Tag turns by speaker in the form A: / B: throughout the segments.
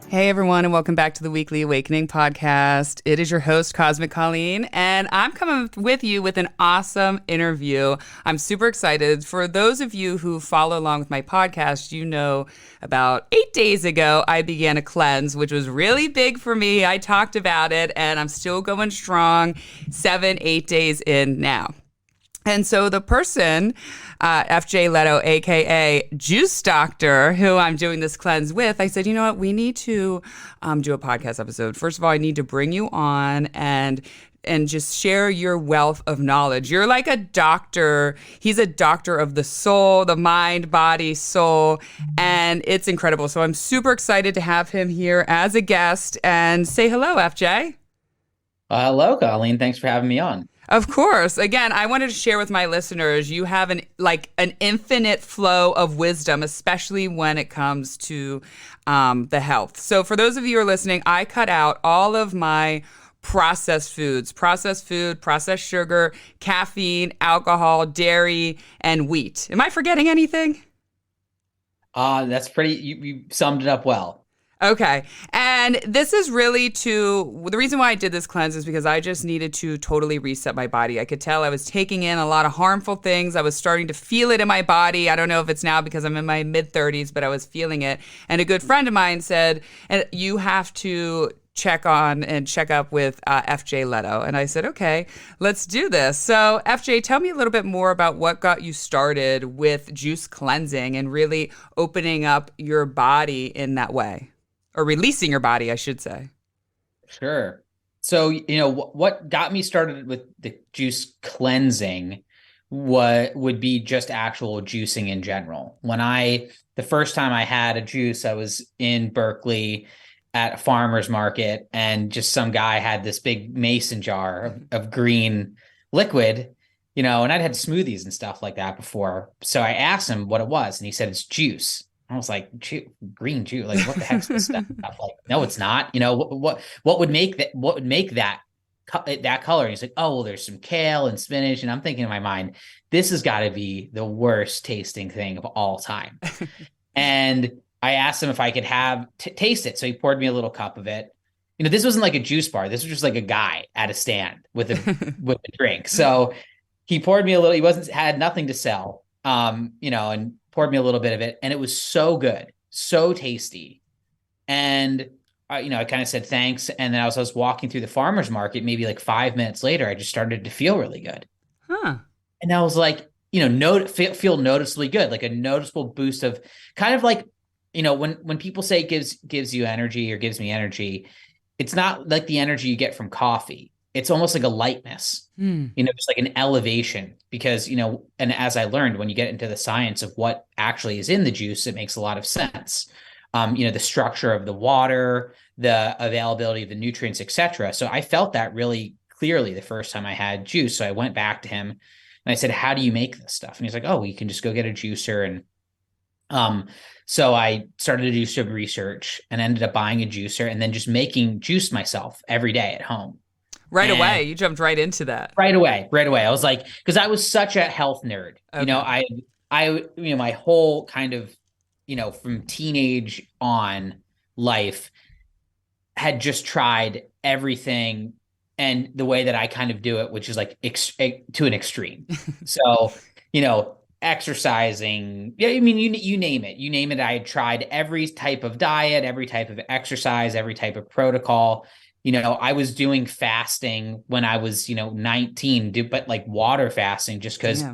A: Hey everyone, and welcome back to the Weekly Awakening podcast. It is your host, Cosmic Colleen, and I'm coming with you with an awesome interview. I'm super excited. For those of you who follow along with my podcast, you know about 8 days ago, I began a cleanse, which was really big for me. I talked about it, and I'm still going strong 7-8 days in now. And so the person, Fj Leto, aka Juice Doctor, who I'm doing this cleanse with, I said, you know what, we need to do a podcast episode. First of all, I need to bring you on and just share your wealth of knowledge. You're like a doctor. He's a doctor of the soul, the mind, body, soul, and it's incredible. So I'm super excited to have him here as a guest. And say hello, FJ.
B: Hello, Colleen. Thanks for having me on.
A: Of course. Again, I wanted to share with my listeners, you have an infinite flow of wisdom, especially when it comes to the health. So for those of you who are listening, I cut out all of my processed foods, processed food, processed sugar, caffeine, alcohol, dairy, and wheat. Am I forgetting anything?
B: That's pretty, you summed it up well.
A: Okay. And this is really the reason why I did this cleanse is because I just needed to totally reset my body. I could tell I was taking in a lot of harmful things. I was starting to feel it in my body. I don't know if it's now because I'm in my mid-30s, but I was feeling it. And a good friend of mine said, you have to check up with Fj Leto. And I said, okay, let's do this. So FJ, tell me a little bit more about what got you started with juice cleansing and really opening up your body in that way. Or releasing your body, I should say.
B: Sure. So, what got me started with the juice cleansing would be just actual juicing in general. The first time I had a juice, I was in Berkley at a farmer's market, and just some guy had this big mason jar of green liquid, and I'd had smoothies and stuff like that before. So I asked him what it was, and he said, it's juice. I was like, green juice, like what the heck's this stuff? I'm like, no, it's not. What would make that color? And he's like, oh, well, there's some kale and spinach. And I'm thinking in my mind, this has got to be the worst tasting thing of all time. And I asked him if I could taste it. So he poured me a little cup of it. This wasn't like a juice bar. This was just like a guy at a stand with a drink. So he poured me a little. He had nothing to sell. And poured me a little bit of it, and it was so good, so tasty. And I kind of said thanks, and then I was walking through the farmer's market. Maybe like 5 minutes later, I just started to feel really good.
A: Huh.
B: And I was like, feel noticeably good, like a noticeable boost of kind of like, when people say gives you energy or gives me energy, it's not like the energy you get from coffee. It's almost like a lightness, just like an elevation, because, and as I learned, when you get into the science of what actually is in the juice, it makes a lot of sense. The structure of the water, the availability of the nutrients, etc. So I felt that really clearly the first time I had juice. So I went back to him and I said, how do you make this stuff? And he's like, oh, you can just go get a juicer. And so I started to do some research and ended up buying a juicer and then just making juice myself every day at home.
A: Right away. You jumped right into that.
B: Right away. I was like, because I was such a health nerd.
A: Okay.
B: I my whole kind of, from teenage on life had just tried everything, and the way that I kind of do it, which is like to an extreme. So, exercising. Yeah, I mean, you name it. I had tried every type of diet, every type of exercise, every type of protocol. I was doing fasting when I was, 19, but like water fasting just because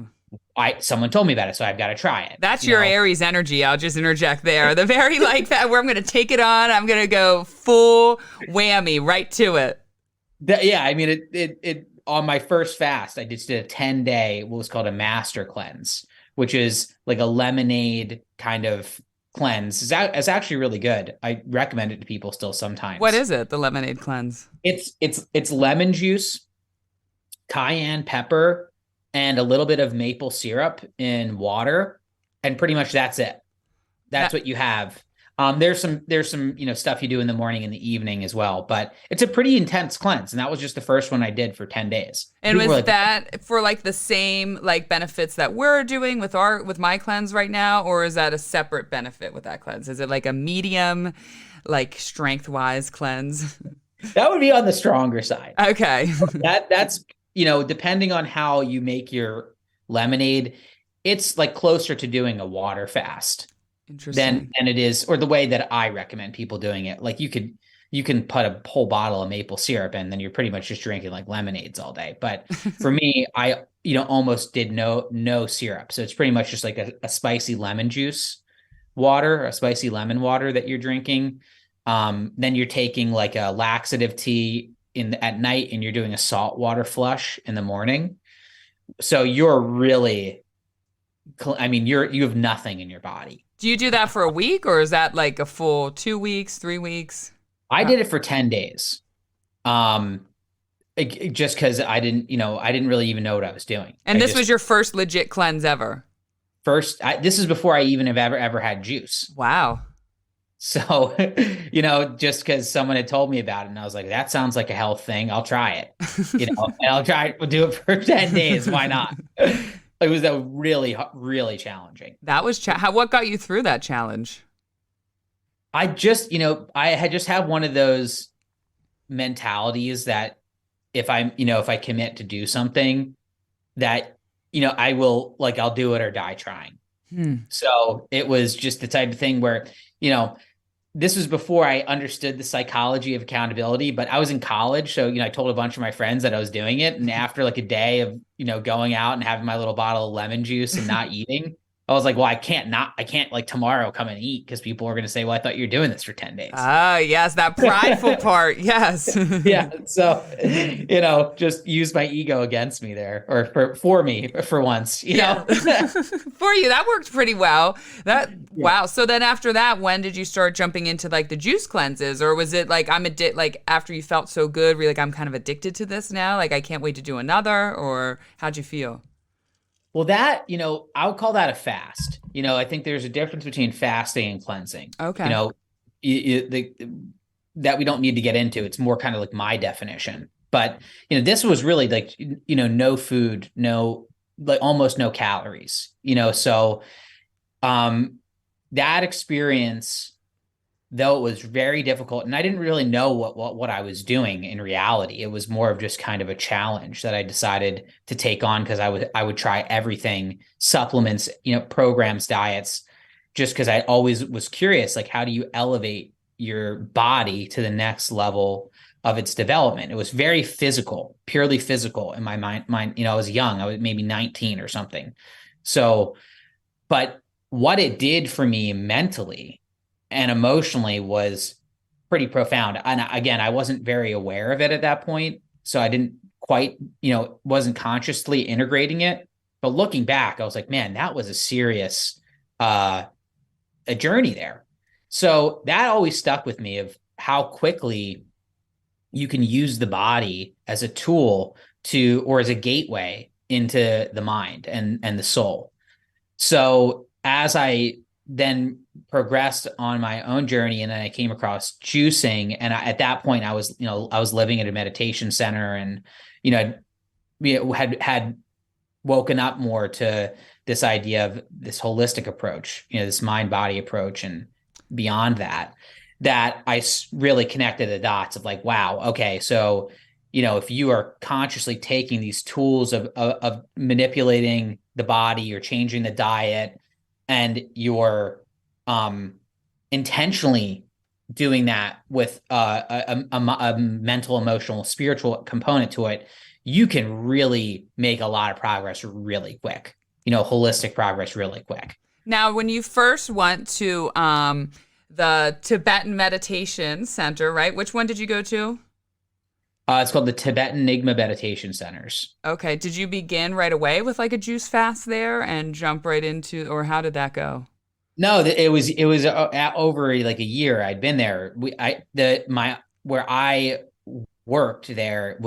B: someone told me about it. So I've got to try it.
A: That's your Aries energy. I'll just interject there. The very like that where I'm going to take it on. I'm going to go full whammy right to it.
B: I mean, it on my first fast, I just did a 10-day, what was called a master cleanse, which is like a lemonade kind of cleanse. It's actually really good. I recommend it to people still sometimes.
A: What is it? The lemonade cleanse?
B: It's lemon juice, cayenne pepper, and a little bit of maple syrup in water, and pretty much that's it. That's what you have. There's some, stuff you do in the morning and the evening as well, but it's a pretty intense cleanse. And that was just the first one I did for 10 days.
A: And
B: People were
A: was
B: like,
A: that for like the same like benefits that we're doing with my cleanse right now, or is that a separate benefit with that cleanse? Is it like a medium, like strength wise cleanse?
B: that would be on the stronger side.
A: Okay.
B: That's, depending on how you make your lemonade, it's like closer to doing a water fast
A: Interesting.
B: than it is, or the way that I recommend people doing it. Like you can put a whole bottle of maple syrup in, then you're pretty much just drinking like lemonades all day. But for me, I almost did no syrup. So it's pretty much just like a spicy lemon juice water, a spicy lemon water that you're drinking. Then you're taking like a laxative tea at night, and you're doing a salt water flush in the morning. So you're really, you have nothing in your body.
A: Do you do that for a week, or is that like a full 2 weeks, 3 weeks?
B: I did it for 10 days. Just because I didn't really even know what I was doing.
A: And this was your first legit cleanse ever?
B: This is before I even have ever had juice.
A: Wow.
B: So, just because someone had told me about it, and I was like, that sounds like a health thing. I'll try it, and we'll do it for 10 days. Why not? It was really, really challenging.
A: That was, what got you through that challenge?
B: I had just had one of those mentalities that if I commit to do something that, I'll do it or die trying. So it was just the type of thing where, this was before I understood the psychology of accountability, but I was in college. So, I told a bunch of my friends that I was doing it. And after like a day of, going out and having my little bottle of lemon juice and not eating, I was like, well, I can't like tomorrow come and eat, because people are going to say, well, I thought you were doing this for 10 days.
A: Ah, yes. That prideful part. Yes.
B: Yeah. So, just use my ego against me there, or for me for once,
A: For you, that worked pretty well. Wow. So then after that, when did you start jumping into like the juice cleanses, or was it like, like after you felt so good, were you like, I'm kind of addicted to this now? Like, I can't wait to do another, or how'd you feel?
B: Well, that, I would call that a fast. I think there's a difference between fasting and cleansing.
A: Okay.
B: That we don't need to get into. It's more kind of like my definition. But, this was really like, no food, like almost no calories, so that experience, though it was very difficult, and I didn't really know what I was doing in reality. It was more of just kind of a challenge that I decided to take on, because I would try everything, supplements, programs, diets, just because I always was curious, like, how do you elevate your body to the next level of its development? It was very physical, purely physical in my mind. I was young. I was maybe 19 or something. So, but what it did for me mentally and emotionally was pretty profound. And again, I wasn't very aware of it at that point, so I didn't quite, wasn't consciously integrating it. But looking back, I was like, man, that was a serious a journey there. So that always stuck with me, of how quickly you can use the body as a tool or as a gateway into the mind and the soul. So as I then progressed on my own journey, and then I came across juicing, and at that point I was living at a meditation center, and had woken up more to this idea of this holistic approach, this mind body approach, and beyond that I really connected the dots of like, wow, okay, so if you are consciously taking these tools of manipulating the body or changing the diet, and you're intentionally doing that with a mental, emotional, spiritual component to it, you can really make a lot of progress really quick, holistic progress really quick.
A: Now, when you first went to the Tibetan Meditation Center, right? Which one did you go to?
B: It's called the Tibeten Nyingma Meditation Centers.
A: Okay. Did you begin right away with like a juice fast there and jump right into, or how did that go?
B: No, it was over like a year I'd been there. Where I worked there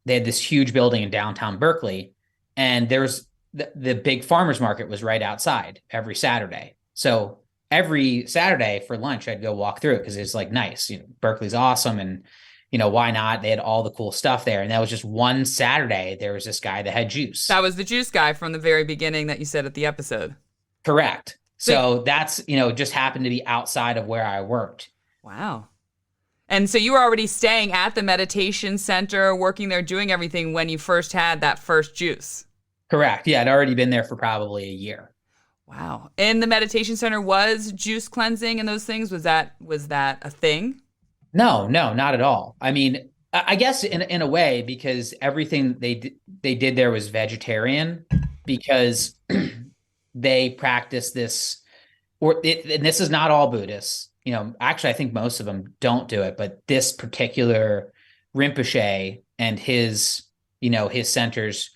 B: they had this huge building in downtown Berkeley, and there was the big farmers market was right outside every Saturday. So every Saturday for lunch, I'd go walk through it because it's like nice. Berkeley's awesome. And, why not? They had all the cool stuff there. And that was just one Saturday. There was this guy that had juice.
A: That was the juice guy from the very beginning that you said at the episode.
B: Correct. So that's, just happened to be outside of where I worked.
A: Wow. And so you were already staying at the meditation center, working there, doing everything when you first had that first juice.
B: Correct. Yeah, I'd already been there for probably a year.
A: Wow. And the meditation center was juice cleansing and those things? Was that a thing?
B: No, not at all. I mean, I guess in a way, because everything they did there was vegetarian, because they practice this, and this is not all Buddhists. Actually, I think most of them don't do it, but this particular Rinpoche and his centers,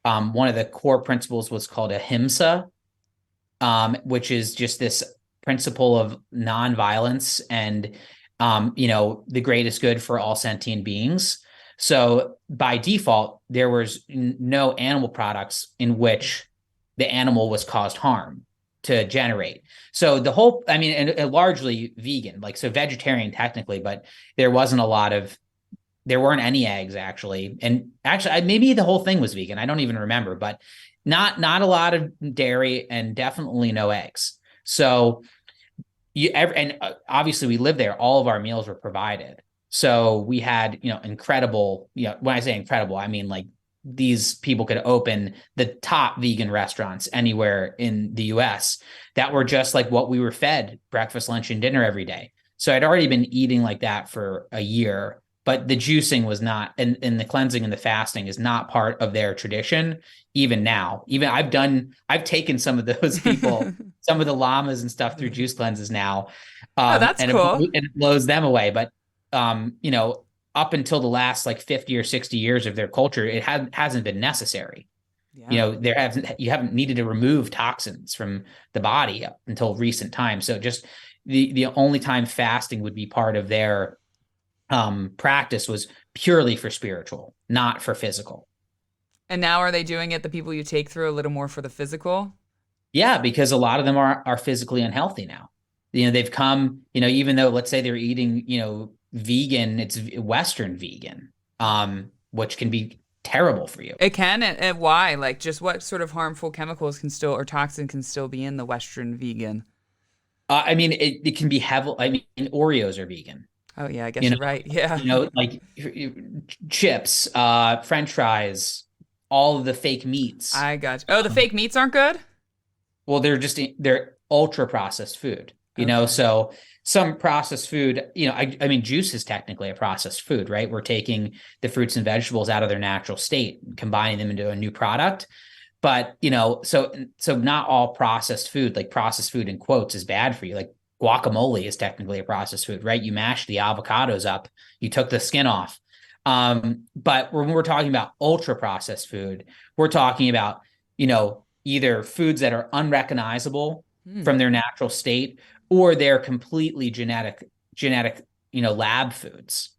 B: one of the core principles was called ahimsa, which is just this principle of nonviolence and, the greatest good for all sentient beings. So by default, there was no animal products in which the animal was caused harm to generate. So the whole, and largely vegan, so vegetarian technically, but there weren't any eggs actually. And actually, maybe the whole thing was vegan. I don't even remember, but not a lot of dairy and definitely no eggs. So obviously we lived there. All of our meals were provided. So we had, incredible, when I say incredible, I mean these people could open the top vegan restaurants anywhere in the US that were just like what we were fed breakfast, lunch, and dinner every day. So I'd already been eating like that for a year, but the juicing was not, and the cleansing and the fasting is not part of their tradition. Even now, I've taken some of those people, some of the lamas and stuff through juice cleanses now.
A: That's cool.
B: It blows them away. But, up until the last 50 or 60 years of their culture, it hasn't been necessary. Yeah. You haven't needed to remove toxins from the body up until recent times. So just the only time fasting would be part of their practice was purely for spiritual, not for physical.
A: And now are they doing it, the people you take through, a little more for the physical?
B: Yeah, because a lot of them are physically unhealthy now. They've come, even though let's say they're eating, vegan, it's Western vegan, which can be terrible for you.
A: It can, and why? Just what sort of harmful chemicals or toxin can still be in the Western vegan?
B: It can be heavy. Oreos are vegan.
A: Oh yeah, I guess you're right. Yeah.
B: Chips, French fries, all of the fake meats.
A: I got you. Oh, the fake meats aren't good?
B: Well, they're ultra processed food, so some processed food, juice is technically a processed food, right? We're taking the fruits and vegetables out of their natural state, combining them into a new product. But, so not all processed food, processed food in quotes, is bad for you. Guacamole is technically a processed food, right? You mash the avocados up, you took the skin off. But when we're talking about ultra processed food, we're talking about, either foods that are unrecognizable from their natural state, or they're completely genetic, lab foods.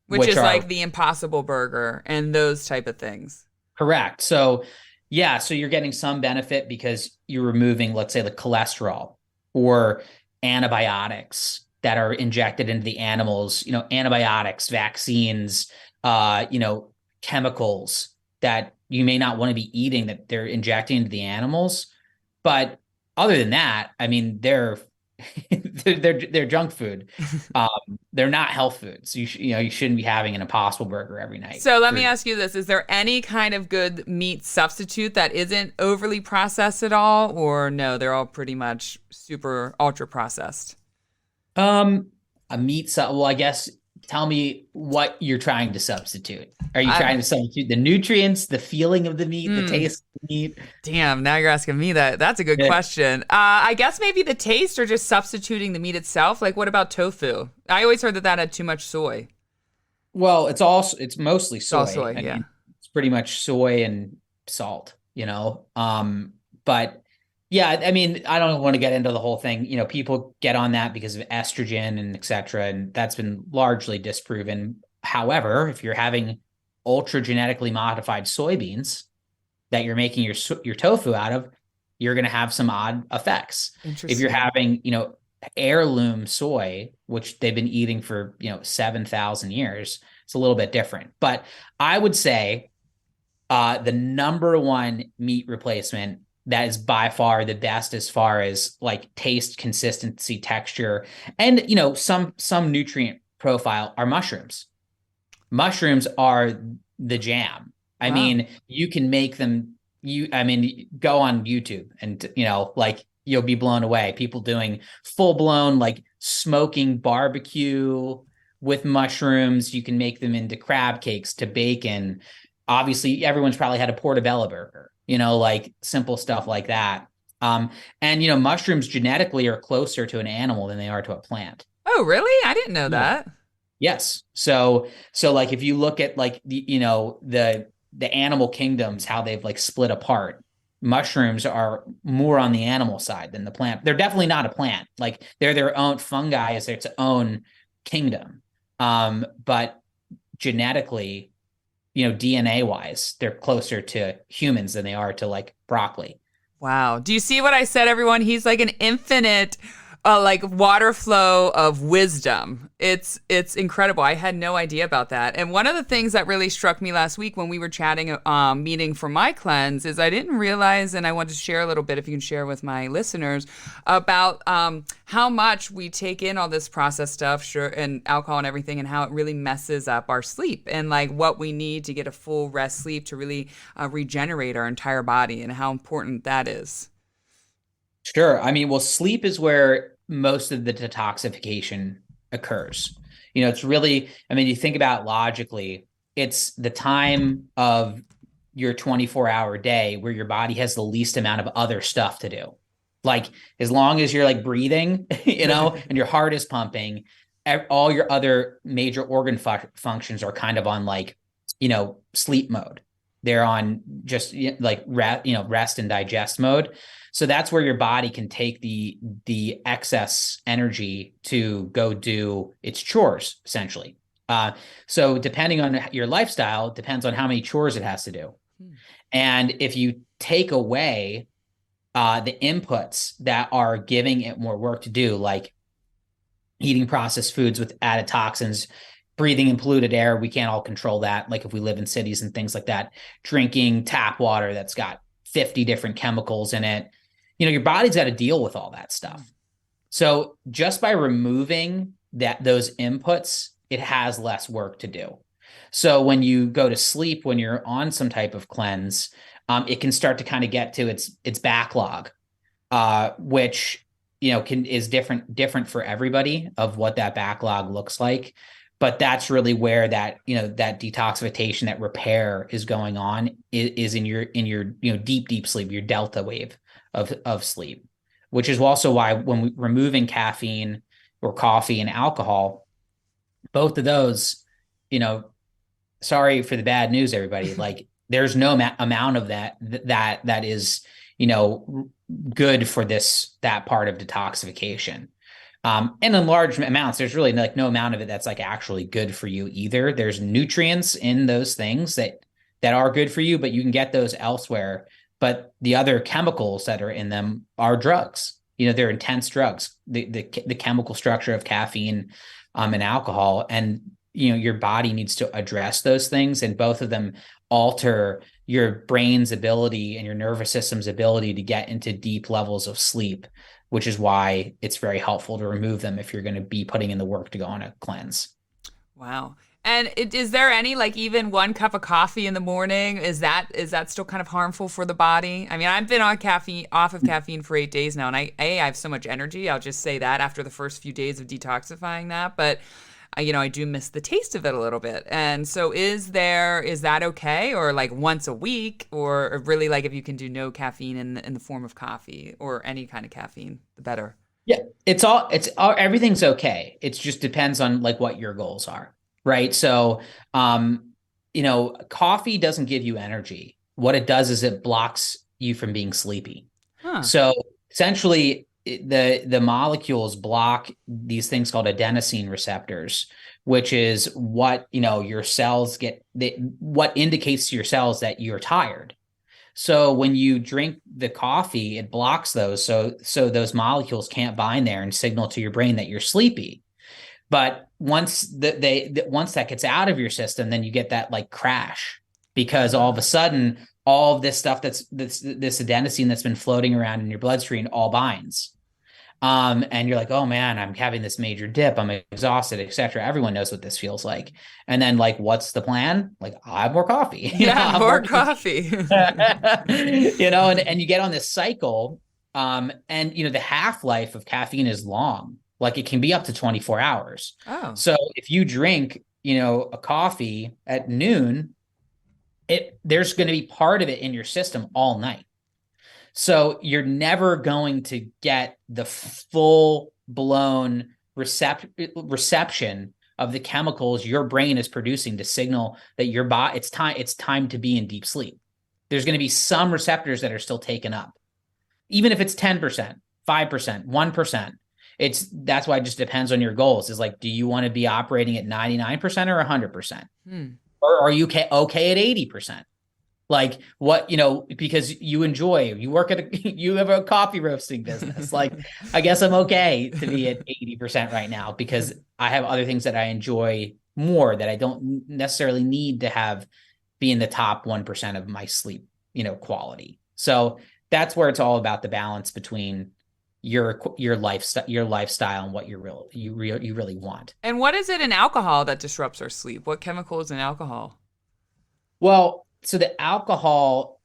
A: Which is like the Impossible Burger and those type of things.
B: Correct. So yeah, so you're getting some benefit because you're removing, let's say, the cholesterol or antibiotics that are injected into the animals, antibiotics, vaccines, chemicals that you may not want to be eating that they're injecting into the animals. But other than that, they're junk food. They're not health foods. You shouldn't be having an Impossible Burger every night.
A: So let me ask you this. Is there any kind of good meat substitute that isn't overly processed at all? Or no, they're all pretty much super ultra processed?
B: A meat, well, I guess, tell me what you're trying to substitute. Are you trying to substitute the nutrients, the feeling of the meat, the taste of the meat?
A: Damn, now you're asking me that. That's a good question. I guess maybe the taste, or just substituting the meat itself. What about tofu? I always heard that had too much soy.
B: Well, it's mostly soy.
A: It's all soy, yeah.
B: It's pretty much soy and salt, but yeah, I don't want to get into the whole thing. People get on that because of estrogen and et cetera, and that's been largely disproven. However, if you're having ultra genetically modified soybeans that you're making your tofu out of, you're going to have some odd effects. If you're
A: Interesting.
B: having, heirloom soy, which they've been eating for, 7,000 years, it's a little bit different. But I would say the number one meat replacement that is by far the best as far as like taste, consistency, texture, and some nutrient profile are mushrooms. Mushrooms are the jam. I
A: Wow.
B: mean, you can make them. Go on YouTube and like you'll be blown away. People doing full blown like smoking barbecue with mushrooms. You can make them into crab cakes to bacon. Obviously, everyone's probably had a portobello burger. Like simple stuff like that. And mushrooms genetically are closer to an animal than they are to a plant.
A: Oh, really? I didn't know
B: Yeah.
A: that.
B: Yes. So like if you look at like the animal kingdoms, how they've like split apart, mushrooms are more on the animal side than the plant. They're definitely not a plant. Like they're their own fungi is its own kingdom. But genetically, DNA wise, they're closer to humans than they are to like broccoli.
A: Wow. Do you see what I said, everyone? He's like an infinite like water flow of wisdom. It's incredible. I had no idea about that. And one of the things that really struck me last week when we were chatting, meeting for my cleanse, is I didn't realize, and I wanted to share a little bit, if you can share with my listeners, about how much we take in all this processed stuff, sure, and alcohol and everything, and how it really messes up our sleep, and like what we need to get a full rest sleep to really regenerate our entire body, and how important that is.
B: Sure. I mean, well, sleep is where most of the detoxification occurs. It's really, I mean, you think about logically, it's the time of your 24-hour day where your body has the least amount of other stuff to do. Like, as long as you're like breathing, and your heart is pumping, all your other major organ functions are kind of on like, sleep mode. They're on just like rest and digest mode. So that's where your body can take the excess energy to go do its chores, essentially. So depending on your lifestyle, depends on how many chores it has to do.
A: Hmm.
B: And if you take away the inputs that are giving it more work to do, like eating processed foods with added toxins, breathing in polluted air, we can't all control that. Like if we live in cities and things like that, drinking tap water that's got 50 different chemicals in it, your body's got to deal with all that stuff. So just by removing those inputs, it has less work to do. So when you go to sleep, when you're on some type of cleanse, it can start to kind of get to its backlog, which is different for everybody of what that backlog looks like. But that's really where that that detoxification, that repair is going on, is in your deep sleep, your delta wave of sleep, which is also why when we removing caffeine or coffee and alcohol, both of those, sorry for the bad news, everybody, like there's no amount of that is good for that part of detoxification. And in large amounts, there's really like no amount of it that's like actually good for you either. There's nutrients in those things that are good for you, but you can get those elsewhere. But the other chemicals that are in them are drugs. They're intense drugs. The chemical structure of caffeine and alcohol, and your body needs to address those things, and both of them alter your brain's ability and your nervous system's ability to get into deep levels of sleep, which is why it's very helpful to remove them if you're going to be putting in the work to go on a cleanse.
A: Wow. And is there any, like, even one cup of coffee in the morning? Is that still kind of harmful for the body? I mean, I've been off of caffeine for 8 days now, and I have so much energy. I'll just say that after the first few days of detoxifying that, but I do miss the taste of it a little bit. And so is that okay? Or like once a week, or really like if you can do no caffeine in the form of coffee or any kind of caffeine, the better.
B: Yeah, everything's okay. It just depends on like what your goals are, right? So, coffee doesn't give you energy. What it does is it blocks you from being sleepy.
A: Huh.
B: So essentially, the molecules block these things called adenosine receptors, which is what your cells get. What indicates to your cells that you're tired. So when you drink the coffee, it blocks those. So those molecules can't bind there and signal to your brain that you're sleepy. But once that gets out of your system, then you get that like crash, because all of a sudden, all of this stuff this adenosine that's been floating around in your bloodstream all binds. And you're like, oh man, I'm having this major dip. I'm exhausted, etc. Everyone knows what this feels like. And then like, what's the plan? Like, I have more coffee.
A: Yeah, more coffee.
B: And you get on this cycle. And the half-life of caffeine is long. Like it can be up to 24 hours.
A: Oh.
B: So if you drink, a coffee at noon, there's going to be part of it in your system all night. So you're never going to get the full blown reception of the chemicals your brain is producing to signal that your body it's time to be in deep sleep. There's going to be some receptors that are still taken up, even if it's 10%, 5%, 1%. That's why it just depends on your goals. Is like, do you want to be operating at 99% or 100%? Or are you okay at 80%? Like what, because you have a coffee roasting business. Like, I guess I'm okay to be at 80% right now because I have other things that I enjoy more that I don't necessarily need to be in the top 1% of my sleep, quality. So that's where it's all about the balance between your lifestyle and what you really want.
A: And what is it in alcohol that disrupts our sleep? What chemical is in alcohol?
B: Well, so the alcohol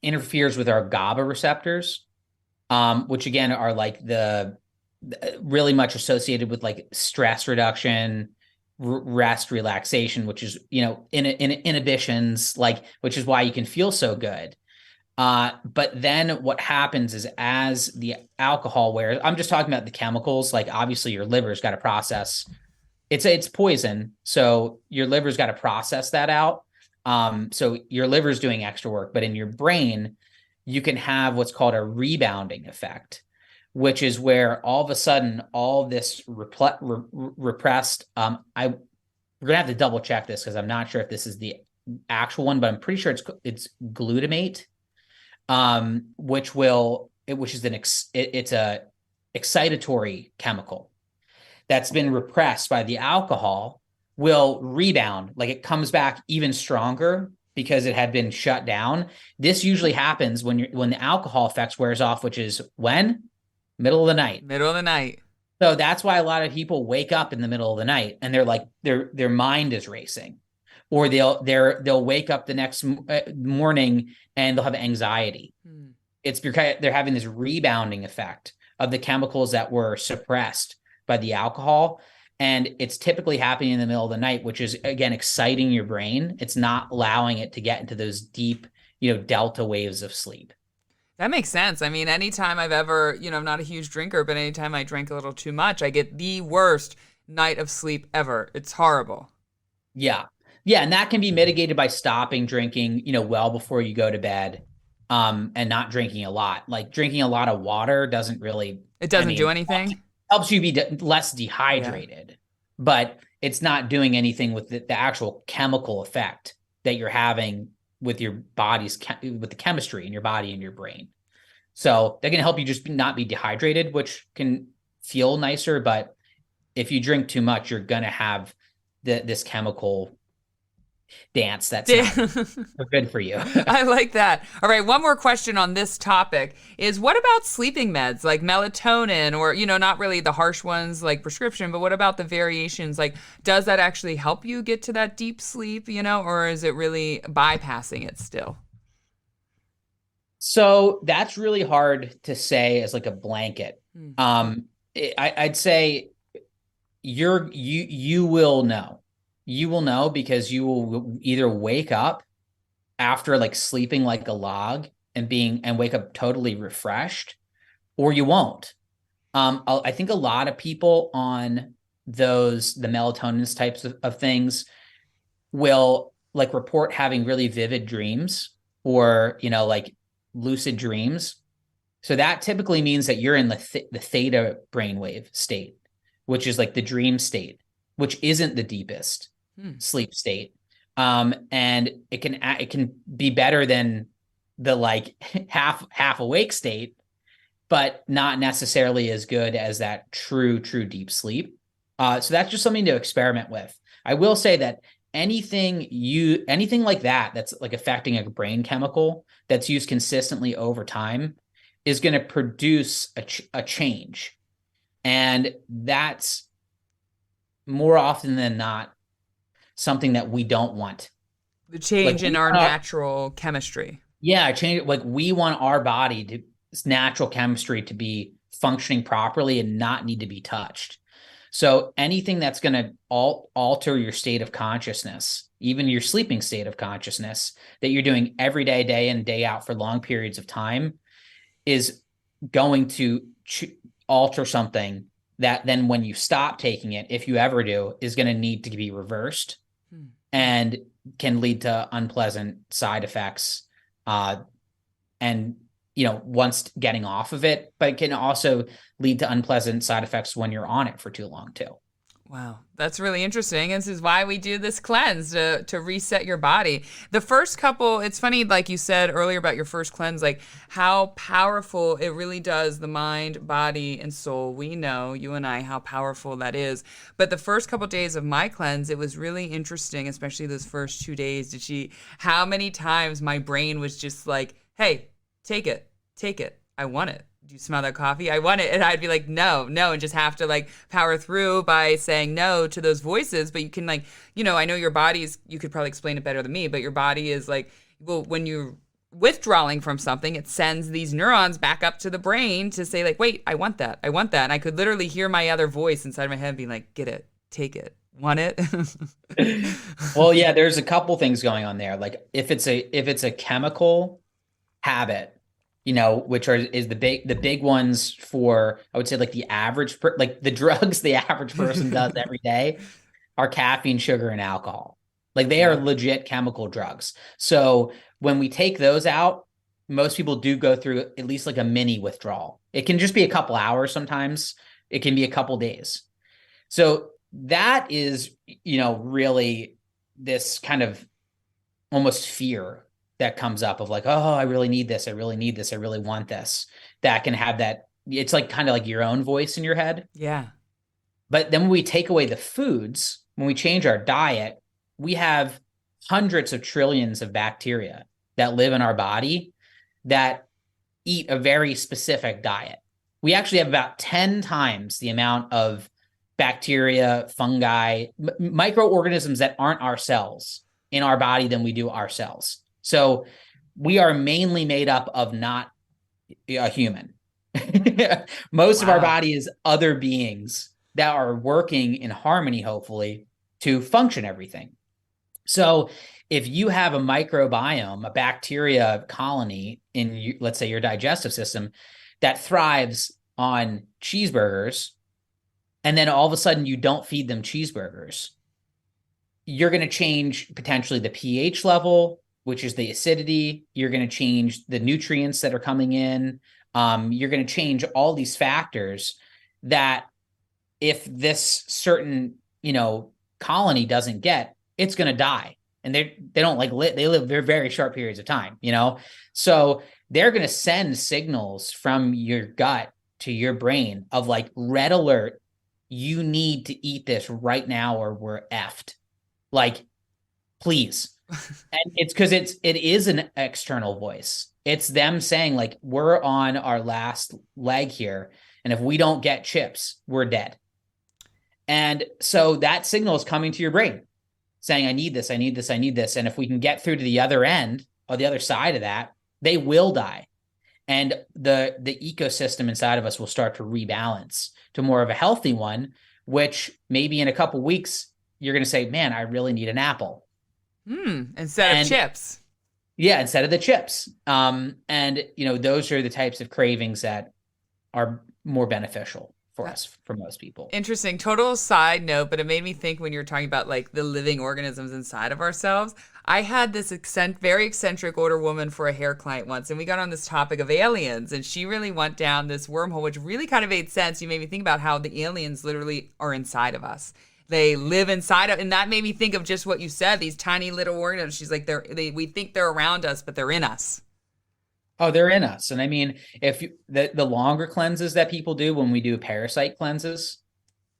B: interferes with our GABA receptors, which again are like the really much associated with like stress reduction, rest, relaxation, which is inhibitions, like which is why you can feel so good. But then what happens is as the alcohol wears, I'm just talking about the chemicals. Like obviously your liver's got to process. It's poison, so your liver's got to process that out. So your liver's doing extra work, but in your brain, you can have what's called a rebounding effect, which is where all of a sudden, all this repressed, we're gonna have to double check this because I'm not sure if this is the actual one, but I'm pretty sure it's glutamate, which is it's a excitatory chemical that's been repressed by the alcohol. Will rebound, like it comes back even stronger because it had been shut down. This usually happens when the alcohol effects wears off, which is when? Middle of the night.
A: Middle of the night.
B: So that's why a lot of people wake up in the middle of the night and they're like their mind is racing, or they'll wake up the next morning and they'll have anxiety. It's because they're having this rebounding effect of the chemicals that were suppressed by the alcohol. And it's typically happening in the middle of the night, which is, again, exciting your brain. It's not allowing it to get into those deep, delta waves of sleep.
A: That makes sense. I mean, anytime I've ever, I'm not a huge drinker, but anytime I drink a little too much, I get the worst night of sleep ever. It's horrible.
B: Yeah. Yeah. And that can be mitigated by stopping drinking, well before you go to bed, and not drinking a lot. Like drinking a lot of water doesn't really...
A: It doesn't do anything?
B: Helps you be less dehydrated, but it's not doing anything with the actual chemical effect that you're having with your body's with the chemistry in your body and your brain. So that can help you just not be dehydrated, which can feel nicer. But if you drink too much, you're going to have this chemical dance that's not good for you.
A: I like that. All right, one more question on this topic is, what about sleeping meds like melatonin, or not really the harsh ones like prescription, but what about the variations? Like, does that actually help you get to that deep sleep, or is it really bypassing it still?
B: So that's really hard to say as like a blanket. I'd say you will know. You will know because you will either wake up after like sleeping like a log and wake up totally refreshed, or you won't. I think a lot of people on the melatonin types of things will like report having really vivid dreams or, like lucid dreams. So that typically means that you're in the theta brainwave state, which is like the dream state, which isn't the deepest sleep state. And it can be better than the like half awake state, but not necessarily as good as that true deep sleep. So that's just something to experiment with. I will say that anything like that's like affecting a brain chemical that's used consistently over time is going to produce a change. And that's more often than not something that we don't want.
A: The
B: Like
A: change in our natural chemistry.
B: yeah, change. Like we want our body to natural chemistry to be functioning properly and not need to be touched. So anything that's going to alter your state of consciousness, even your sleeping state of consciousness, that you're doing every day, day in, day out for long periods of time, is going to alter something that then when you stop taking it, if you ever do, is going to need to be reversed and can lead to unpleasant side effects. And once getting off of it, but it can also lead to unpleasant side effects when you're on it for too long too.
A: Wow, that's really interesting. And this is why we do this cleanse, to reset your body. The first couple, it's funny, like you said earlier about your first cleanse, like how powerful it really does the mind, body, and soul. We know, you and I, how powerful that is. But the first couple days of my cleanse, it was really interesting, especially those first 2 days. How many times my brain was just like, hey, take it, I want it. Do you smell that coffee? I want it. And I'd be like, no, and just have to like power through by saying no to those voices. But you can like, I know your body's, you could probably explain it better than me, but your body is like, well, when you're withdrawing from something, it sends these neurons back up to the brain to say like, wait, I want that. And I could literally hear my other voice inside my head being like, get it, take it, want it.
B: Well, yeah, there's a couple things going on there. Like if it's a chemical habit, which is the big ones for, I would say, like the average, like the drugs the average person does every day are caffeine, sugar, and alcohol. Like they are legit chemical drugs. So when we take those out, most people do go through at least like a mini withdrawal. It can just be a couple hours. Sometimes it can be a couple days. So that is, really this kind of almost fear that comes up of like, oh, I really need this. I really need this. I really want this. That can have that. It's like kind of like your own voice in your head.
A: Yeah.
B: But then when we take away the foods, when we change our diet, we have hundreds of trillions of bacteria that live in our body that eat a very specific diet. We actually have about 10 times the amount of bacteria, fungi, microorganisms that aren't our cells in our body than we do our cells. So we are mainly made up of not a human. Most of our body is other beings that are working in harmony, hopefully, to function everything. So if you have a microbiome, a bacteria colony in, let's say, your digestive system that thrives on cheeseburgers, and then all of a sudden you don't feed them cheeseburgers, you're going to change potentially the pH level, which is the acidity. You're going to change the nutrients that are coming in. You're going to change all these factors that if this certain, colony doesn't get, it's going to die. And they don't like they live very, very short periods of time, So they're going to send signals from your gut to your brain of like, red alert, you need to eat this right now or we're effed. Like, please. And it's because it is an external voice. It's them saying like, we're on our last leg here. And if we don't get chips, we're dead. And so that signal is coming to your brain saying, I need this, I need this, I need this. And if we can get through to the other end or the other side of that, they will die. And the ecosystem inside of us will start to rebalance to more of a healthy one, which maybe in a couple weeks, you're going to say, man, I really need an apple.
A: Instead of chips.
B: Yeah, instead of the chips. And, those are the types of cravings that are more beneficial for us, for most people.
A: Interesting. Total side note, but it made me think when you were talking about like the living organisms inside of ourselves. I had this very eccentric older woman for a hair client once, and we got on this topic of aliens, and she really went down this wormhole, which really kind of made sense. You made me think about how the aliens literally are inside of us. they live inside of, and that made me think of just what you said, these tiny little organisms. She's like, we think they're around us, but they're in us.
B: Oh, they're in us. And I mean, if you, the longer cleanses that people do when we do parasite cleanses,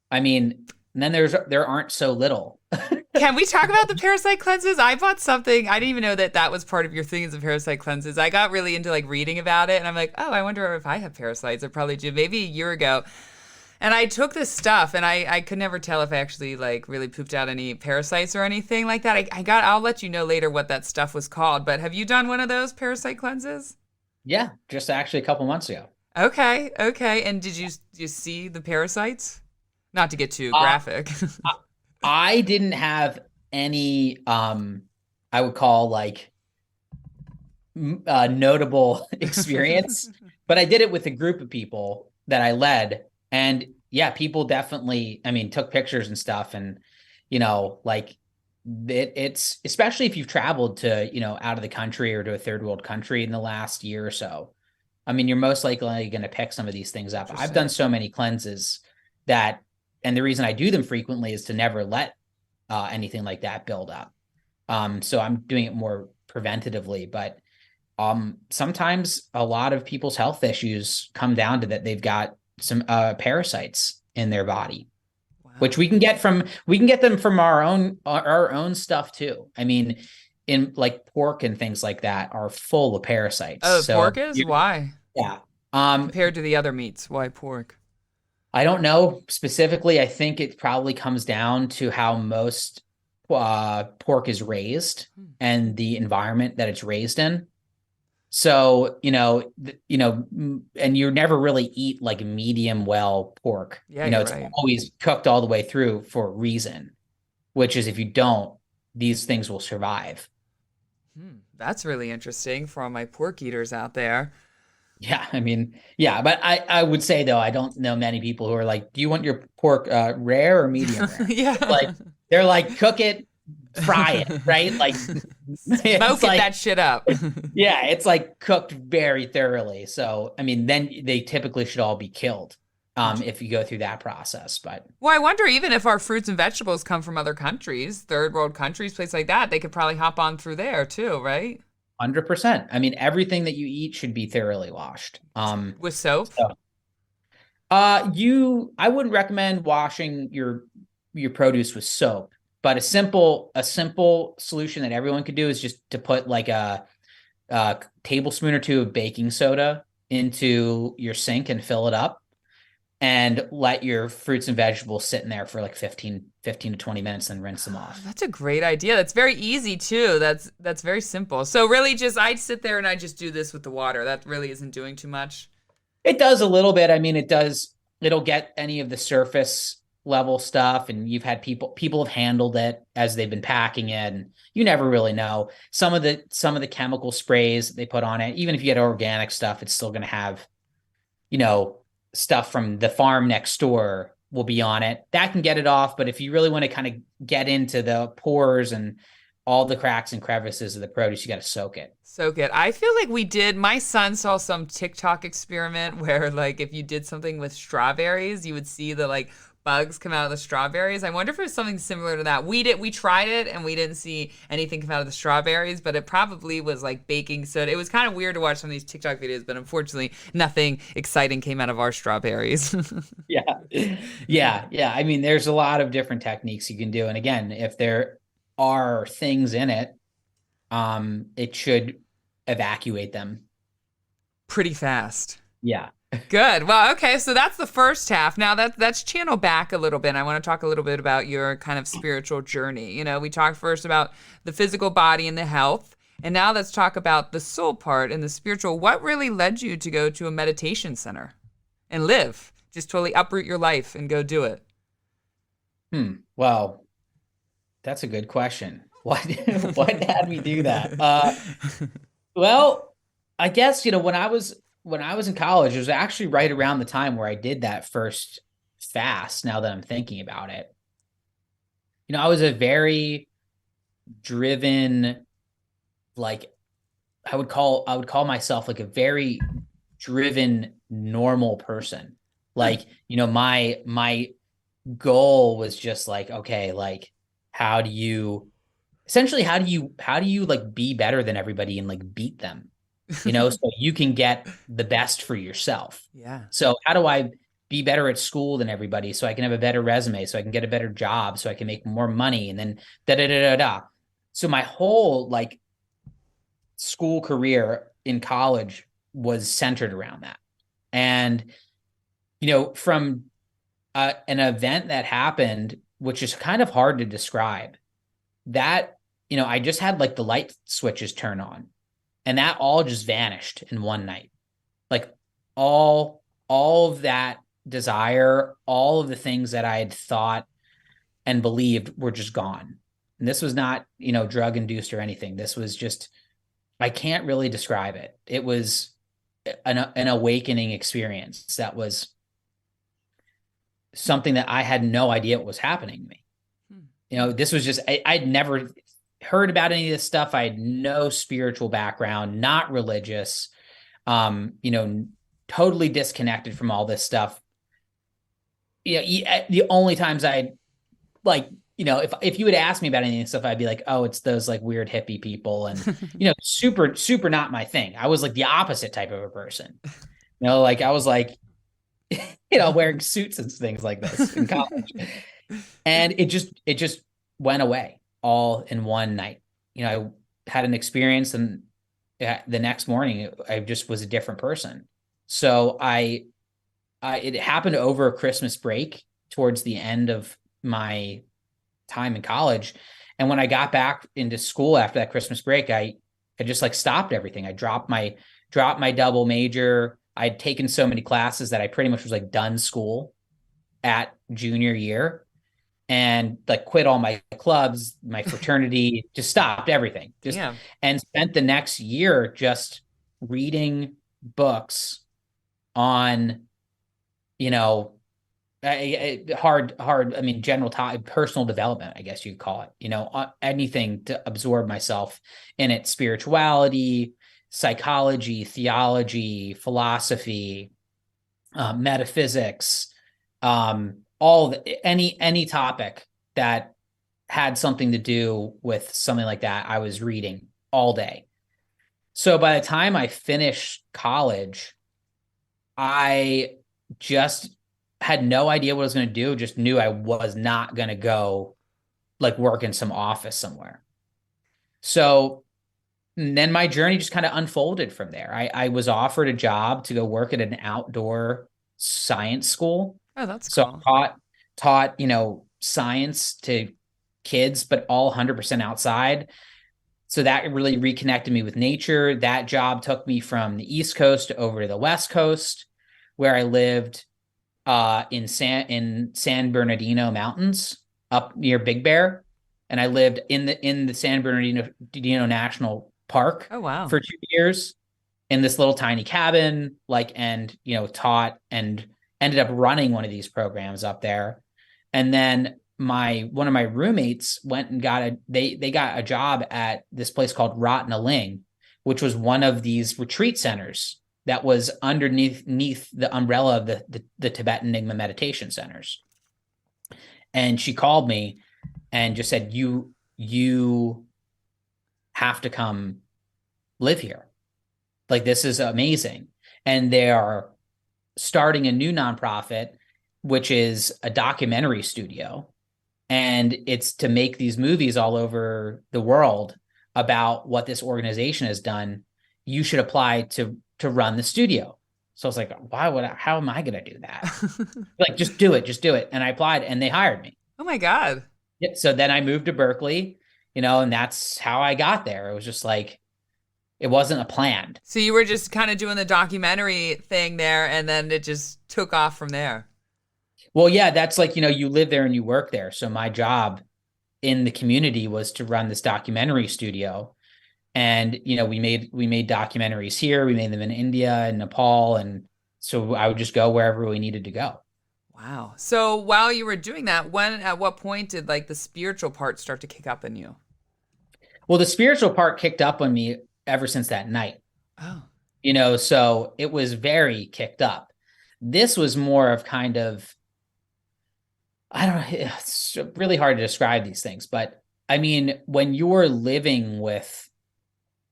B: I mean, then there aren't so little.
A: Can we talk about the parasite cleanses? I bought something. I didn't even know that that was part of your thing is the parasite cleanses. I got really into like reading about it, and I'm like, oh, I wonder if I have parasites. I probably do. Maybe a year ago. And I took this stuff, and I could never tell if I actually like really pooped out any parasites or anything like that. I'll let you know later what that stuff was called. But have you done one of those parasite cleanses?
B: Yeah, just actually a couple months ago.
A: Okay, okay. And did you see the parasites? Not to get too
B: Uh,
A: graphic.
B: I didn't have any, I would call like notable experience, but I did it with a group of people that I led. And yeah, people definitely, I mean, took pictures and stuff. And, like it's, especially if you've traveled to, out of the country or to a third world country in the last year or so. I mean, you're most likely going to pick some of these things up. I've done so many cleanses that, and the reason I do them frequently is to never let anything like that build up. So I'm doing it more preventatively, but sometimes a lot of people's health issues come down to that they've got some parasites in their body, wow, which we can get them from our own stuff too. I mean, in like pork and things like that are full of parasites.
A: Oh,
B: so
A: pork is? Why?
B: Yeah.
A: Compared to the other meats, why pork?
B: I don't know specifically. I think it probably comes down to how most pork is raised and the environment that it's raised in. So, and you never really eat like medium well pork.
A: Yeah,
B: It's
A: right.
B: always cooked all the way through for a reason, which is if you don't, these things will survive.
A: That's really interesting for all my pork eaters out there.
B: Yeah, I mean, yeah, but I would say though, I don't know many people who are like, do you want your pork rare or medium rare?
A: Yeah.
B: They're like, cook it, fry it, right? Like
A: smoke that shit up.
B: Yeah, it's like cooked very thoroughly. So, I mean, then they typically should all be killed if you go through that process. But
A: well, I wonder even if our fruits and vegetables come from other countries, third world countries, places like that, they could probably hop on through there too, right?
B: 100%. I mean, everything that you eat should be thoroughly washed.
A: With soap?
B: So, I wouldn't recommend washing your produce with soap, but a simple solution that everyone could do is just to put like a tablespoon or two of baking soda into your sink and fill it up and let your fruits and vegetables sit in there for like 15 to 20 minutes and rinse them off.
A: That's a great idea. That's very easy too. That's very simple. So really just I'd sit there and I just do this with the water. That really isn't doing too much.
B: It does a little bit. I mean, it'll get any of the surface level stuff, and you've had people have handled it as they've been packing it, and you never really know. Some of the chemical sprays they put on it, even if you get organic stuff, it's still going to have, stuff from the farm next door will be on it. That can get it off, but if you really want to kind of get into the pores and all the cracks and crevices of the produce, you got to soak it.
A: I feel like my son saw some TikTok experiment where like if you did something with strawberries, you would see the like bugs come out of the strawberries. I wonder if it was something similar to that. We tried it and we didn't see anything come out of the strawberries, but it probably was like baking soda. It was kind of weird to watch some of these TikTok videos, but unfortunately nothing exciting came out of our strawberries.
B: Yeah. I mean, there's a lot of different techniques you can do. And again, if there are things in it, it should evacuate them
A: pretty fast.
B: Yeah.
A: Good. Well, okay, so that's the first half. Now that's channel back a little bit. I want to talk a little bit about your kind of spiritual journey. We talked first about the physical body and the health, and now let's talk about the soul part and the spiritual. What really led you to go to a meditation center and just totally uproot your life and go do it?
B: Well, that's a good question. What had me do that? Well, I guess, when I was in college, it was actually right around the time where I did that first fast, now that I'm thinking about it. I was a very driven, like I would call myself like a very driven, normal person. Like, my goal was just like, okay, like how do you essentially how do you like be better than everybody and like beat them, so you can get the best for yourself.
A: Yeah.
B: So how do I be better at school than everybody so I can have a better resume, so I can get a better job, so I can make more money, and then da da da da da. So my whole like school career in college was centered around that. And from an event that happened, which is kind of hard to describe, that I just had like the light switches turn on, and that all just vanished in one night. Like all of that desire, all of the things that I had thought and believed were just gone. And this was not drug induced or anything. This was just, I can't really describe it. It was an awakening experience that was something that I had no idea what was happening to me. This was just, I'd never heard about any of this stuff. I had no spiritual background, not religious, totally disconnected from all this stuff. The only times I like, if you would ask me about any of this stuff, I'd be like, oh, it's those like weird hippie people, and super, super not my thing. I was like the opposite type of a person. Like I was like, wearing suits and things like this in college. And it just went away all in one night. I had an experience, and the next morning I just was a different person. So it happened over a Christmas break towards the end of my time in college. And when I got back into school after that Christmas break, I just like stopped everything. I dropped my double major. I'd taken so many classes that I pretty much was like done school at junior year, and like quit all my clubs, my fraternity, just stopped everything. And spent the next year just reading books on, hard, I mean, general personal development, I guess you'd call it, anything to absorb myself in it, spirituality, psychology, theology, philosophy, metaphysics, any topic that had something to do with something like that, I was reading all day. So by the time I finished college, I just had no idea what I was going to do. Just knew I was not going to go like work in some office somewhere. So then my journey just kind of unfolded from there. I was offered a job to go work at an outdoor science school.
A: Oh, that's
B: cool. So taught, science to kids, but all 100% outside. So that really reconnected me with nature. That job took me from the East Coast over to the West Coast, where I lived in San Bernardino Mountains up near Big Bear. And I lived in the San Bernardino National Park.
A: Oh, wow.
B: For 2 years in this little tiny cabin, and taught and ended up running one of these programs up there. And then one of my roommates went and they got a job at this place called Ratnaling, which was one of these retreat centers that was underneath the umbrella of the Tibeten Nyingma Meditation centers. And she called me and just said, you have to come live here. Like, this is amazing. And they are starting a new nonprofit, which is a documentary studio. And it's to make these movies all over the world about what this organization has done. You should apply to run the studio. So I was like, how am I going to do that? Like, just do it. And I applied and they hired me.
A: Oh my God.
B: Yeah. So then I moved to Berkeley, and that's how I got there. It was just like, it wasn't a plan.
A: So you were just kind of doing the documentary thing there, and then it just took off from there.
B: Well, yeah, that's like, you live there and you work there. So my job in the community was to run this documentary studio. And, we made documentaries here. We made them in India and Nepal. And so I would just go wherever we needed to go.
A: Wow. So while you were doing that, at what point did like the spiritual part start to kick up in you?
B: Well, the spiritual part kicked up on me ever since that night.
A: Oh.
B: So it was very kicked up. This was more of kind of, I don't know, it's really hard to describe these things, but I mean, when you're living with,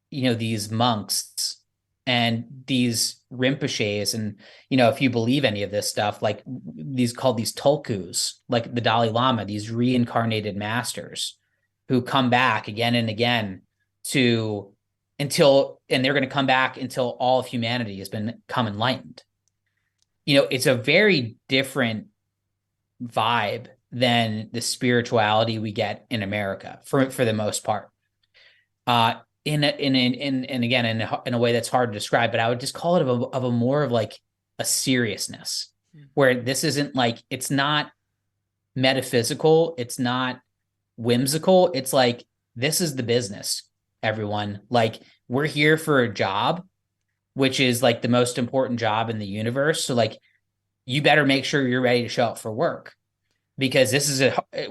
B: these monks and these rinpoches, and, if you believe any of this stuff, like these called these tulkus, like the Dalai Lama, these reincarnated masters who come back again and again to and they're going to come back until all of humanity has become enlightened. It's a very different vibe than the spirituality we get in America for the most part. And again, in a way that's hard to describe, but I would just call it of a more of like a seriousness, where this isn't like, it's not metaphysical, it's not whimsical. It's like, this is the business, everyone. Like, we're here for a job, which is like the most important job in the universe. So like, you better make sure you're ready to show up for work, because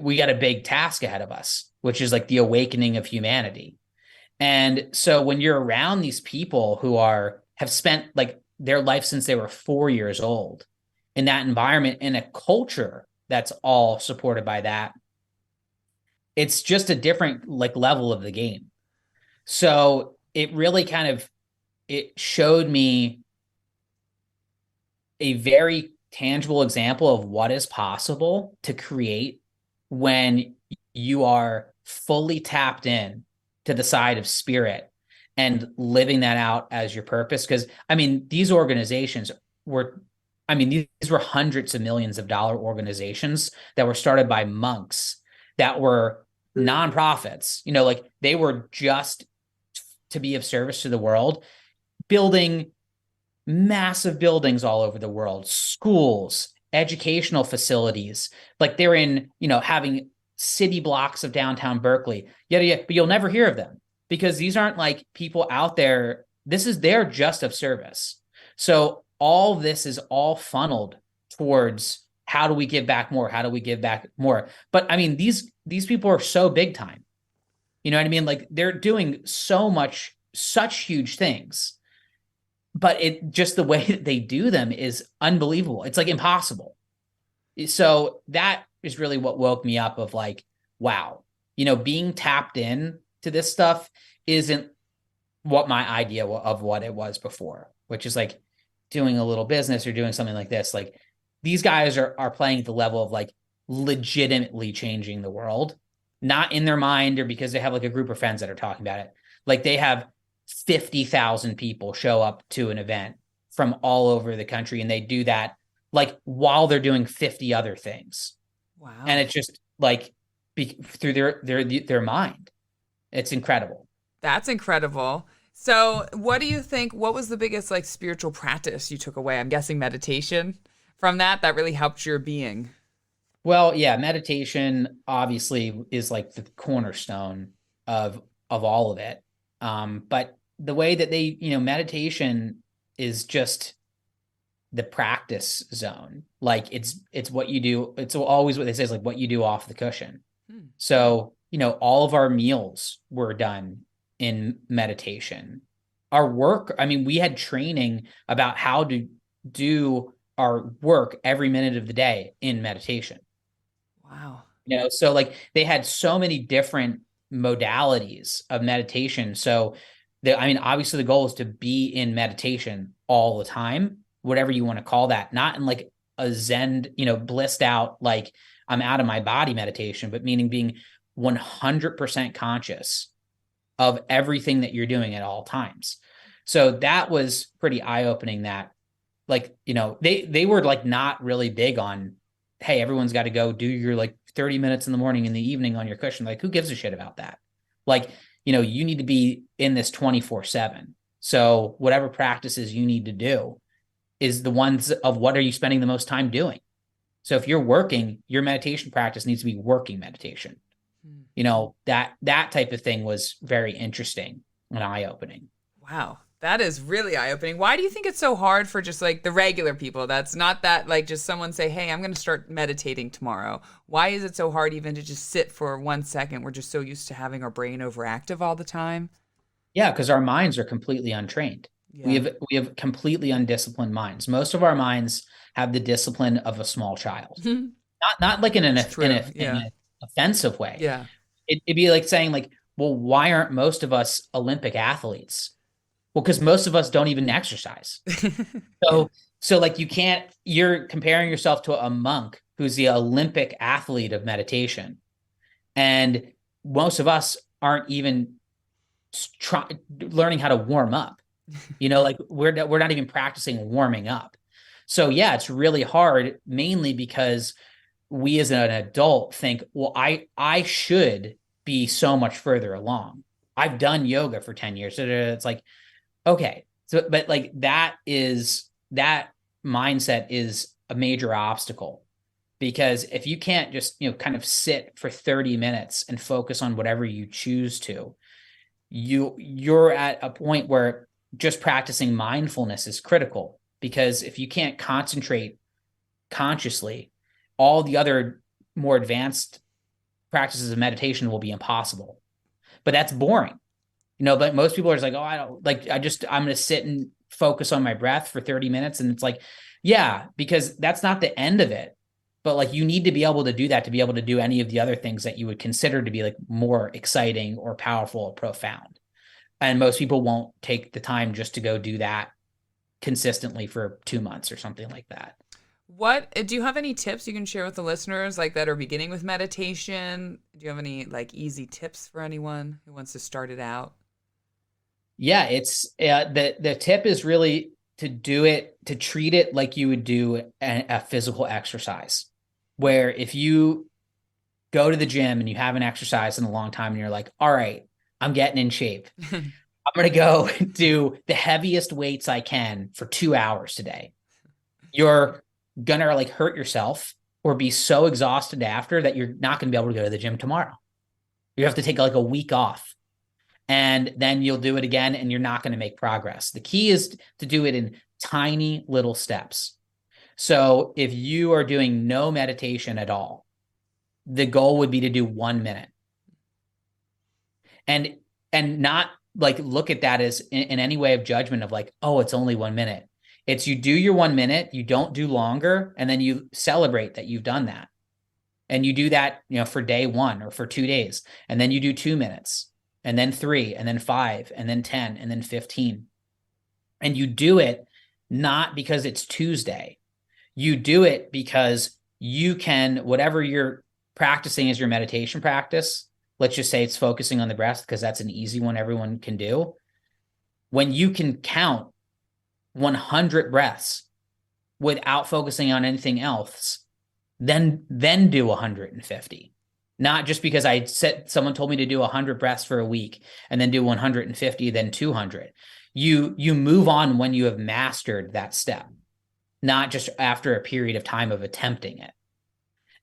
B: we got a big task ahead of us, which is like the awakening of humanity. And so when you're around these people who have spent like their life since they were 4 years old in that environment, in a culture that's all supported by that, it's just a different like level of the game. So it really it showed me a very tangible example of what is possible to create when you are fully tapped in to the side of spirit and living that out as your purpose. Because I mean, these organizations these were hundreds of millions of dollar organizations that were started by monks that were nonprofits, like they were just to be of service to the world, building massive buildings all over the world, schools, educational facilities. Like they're in, having city blocks of downtown Berkeley, yada, but you'll never hear of them because these aren't like people out there. They're just of service. So all this is all funneled towards, how do we give back more? How do we give back more? But I mean, these people are so big time. You know what I mean? Like they're doing such huge things, but just the way that they do them is unbelievable. It's like impossible. So that is really what woke me up of like, wow, being tapped in to this stuff isn't what my idea of what it was before, which is like doing a little business or doing something like this. Like these guys are playing at the level of like legitimately changing the world, not in their mind or because they have like a group of friends that are talking about it. Like they have 50,000 people show up to an event from all over the country, and they do that like while they're doing 50 other things.
A: Wow.
B: And it's just like through their mind. It's incredible.
A: That's incredible. So what do you think, what was the biggest like spiritual practice you took away? I'm guessing meditation from that really helped your being.
B: Well, yeah, meditation obviously is like the cornerstone of all of it. But the way that meditation is just the practice zone. Like it's what you do. It's always what they say is like what you do off the cushion. So, all of our meals were done in meditation. Our work, I mean, we had training about how to do our work every minute of the day in meditation.
A: Wow.
B: So like they had so many different modalities of meditation. So obviously the goal is to be in meditation all the time, whatever you want to call that, not in like a Zen, blissed out, like I'm out of my body meditation, but meaning being 100% conscious of everything that you're doing at all times. So that was pretty eye-opening that like, they were like not really big on, hey, everyone's got to go do your like 30 minutes in the morning and the evening on your cushion. Like who gives a shit about that? Like, you need to be in this 24/7. So whatever practices you need to do is the ones of what are you spending the most time doing? So if you're working, your meditation practice needs to be working meditation. That type of thing was very interesting and eye-opening.
A: Wow. That is really eye-opening. Why do you think it's so hard for just like the regular people? That's not that like just someone say, hey, I'm going to start meditating tomorrow. Why is it so hard even to just sit for 1 second? We're just so used to having our brain overactive all the time.
B: Yeah, because our minds are completely untrained. Yeah. We have completely undisciplined minds. Most of our minds have the discipline of a small child. not like
A: It's true.
B: in
A: Yeah.
B: an offensive way.
A: Yeah.
B: It'd be like saying like, well, why aren't most of us Olympic athletes? Well, because most of us don't even exercise. So like you're comparing yourself to a monk who's the Olympic athlete of meditation. And most of us aren't even learning how to warm up. Like we're not even practicing warming up. So yeah, it's really hard, mainly because we as an adult think, well, I should be so much further along. I've done yoga for 10 years. It's like, okay. So, but like that mindset is a major obstacle, because if you can't just, kind of sit for 30 minutes and focus on whatever you choose to, you're at a point where just practicing mindfulness is critical, because if you can't concentrate consciously, all the other more advanced practices of meditation will be impossible. But that's boring. But most people are just like, oh, I don't like, I'm going to sit and focus on my breath for 30 minutes. And it's like, yeah, because that's not the end of it. But like, you need to be able to do that to be able to do any of the other things that you would consider to be like more exciting or powerful or profound. And most people won't take the time just to go do that consistently for 2 months or something like that.
A: What do you have any tips you can share with the listeners like that are beginning with meditation? Do you have any like easy tips for anyone who wants to start it out?
B: Yeah, it's the tip is really to treat it like you would do a physical exercise, where if you go to the gym and you haven't exercised in a long time and you're like, all right, I'm getting in shape. I'm going to go do the heaviest weights I can for 2 hours today. You're going to like hurt yourself or be so exhausted after that you're not going to be able to go to the gym tomorrow. You have to take like a week off, and then you'll do it again and you're not going to make progress. The key is to do it in tiny little steps. So if you are doing no meditation at all, the goal would be to do 1 minute. And not like look at that as in any way of judgment of like, oh, it's only 1 minute. It's you do your 1 minute, you don't do longer, and then you celebrate that you've done that. And you do that, for day 1 or for 2 days. And then you do 2 minutes, and then 3, and then 5, and then 10, and then 15. And you do it not because it's Tuesday. You do it because you can, whatever you're practicing as your meditation practice, let's just say it's focusing on the breath, because that's an easy one everyone can do. When you can count 100 breaths without focusing on anything else, then do 150. Not just because someone told me to do 100 breaths for a week and then do 150, then 200. You move on when you have mastered that step, not just after a period of time of attempting it.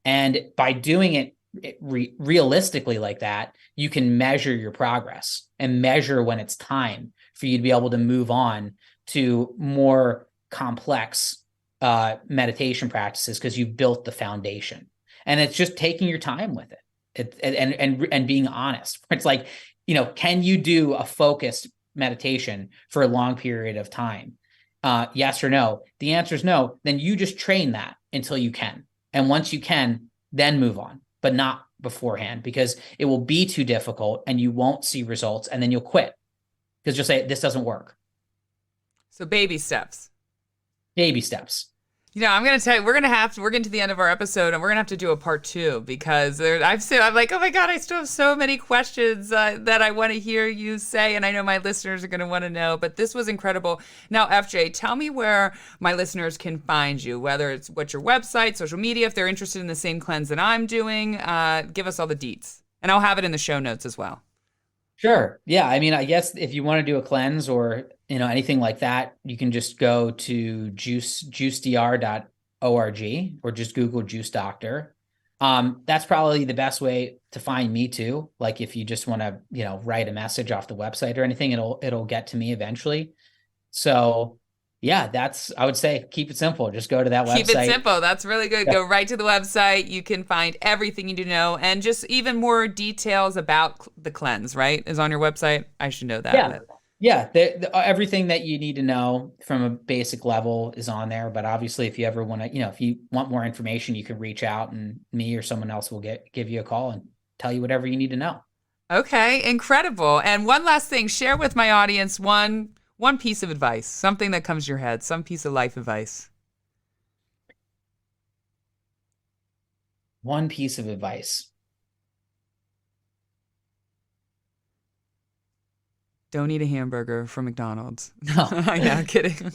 B: And by doing it realistically like that, you can measure your progress and measure when it's time for you to be able to move on to more complex meditation practices, because you've built the foundation. And it's just taking your time with it, and being honest. It's like, can you do a focused meditation for a long period of time? Yes or no? The answer is no. Then you just train that until you can. And once you can, then move on, but not beforehand, because it will be too difficult and you won't see results, and then you'll quit because you'll say, this doesn't work.
A: So baby steps.
B: Baby steps.
A: I'm going to tell you, we're getting to the end of our episode, and we're going to have to do a part 2, because I'm like, oh my God, I still have so many questions that I want to hear you say, and I know my listeners are going to want to know, but this was incredible. Now, FJ, tell me where my listeners can find you, whether it's what's your website, social media, if they're interested in the same cleanse that I'm doing, give us all the deets, and I'll have it in the show notes as well.
B: Sure. Yeah. I mean, I guess if you want to do a cleanse or, anything like that, you can just go to juicedr.org or just Google Juice Doctor. That's probably the best way to find me too. Like if you just want to, write a message off the website or anything, it'll get to me eventually. So yeah, I would say keep it simple. Just go to that website.
A: Keep it simple. That's really good. Yeah. Go right to the website. You can find everything you need to know, and just even more details about the cleanse, right, is on your website. I should know that.
B: Yeah. Yeah, everything that you need to know from a basic level is on there. But obviously, if you ever want to, if you want more information, you can reach out, and me or someone else will give you a call and tell you whatever you need to know.
A: Okay, incredible. And one last thing, share with my audience one piece of advice, something that comes to your head, some piece of life advice.
B: One piece of advice.
A: Don't eat a hamburger from McDonald's.
B: No,
A: Yeah, kidding.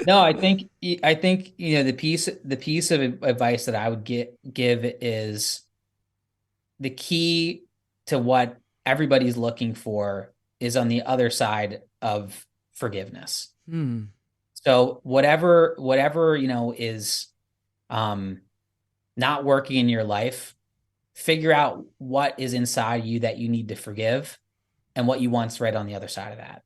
B: no. I think the piece of advice that I would give is the key to what everybody's looking for is on the other side of forgiveness.
A: Hmm.
B: So whatever is not working in your life, figure out what is inside you that you need to forgive and what you want's right on the other side of that.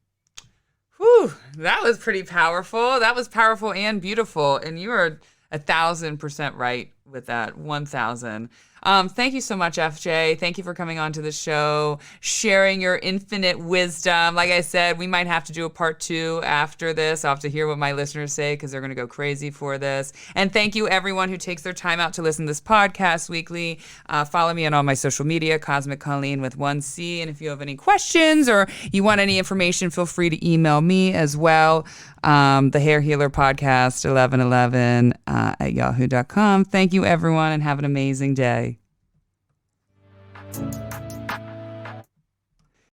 A: Whew, that was pretty powerful. That was powerful and beautiful. And you are 1,000% right with that. 1,000. Thank you so much, FJ. Thank you for coming on to the show, sharing your infinite wisdom. Like I said, we might have to do a part 2 after this. I'll have to hear what my listeners say because they're going to go crazy for this. And thank you, everyone who takes their time out to listen to this podcast weekly. Follow me on all my social media, Cosmic Colleen with 1C. And if you have any questions or you want any information, feel free to email me as well. The Hair Healer Podcast 1111 at yahoo.com. Thank you, everyone, and have an amazing day.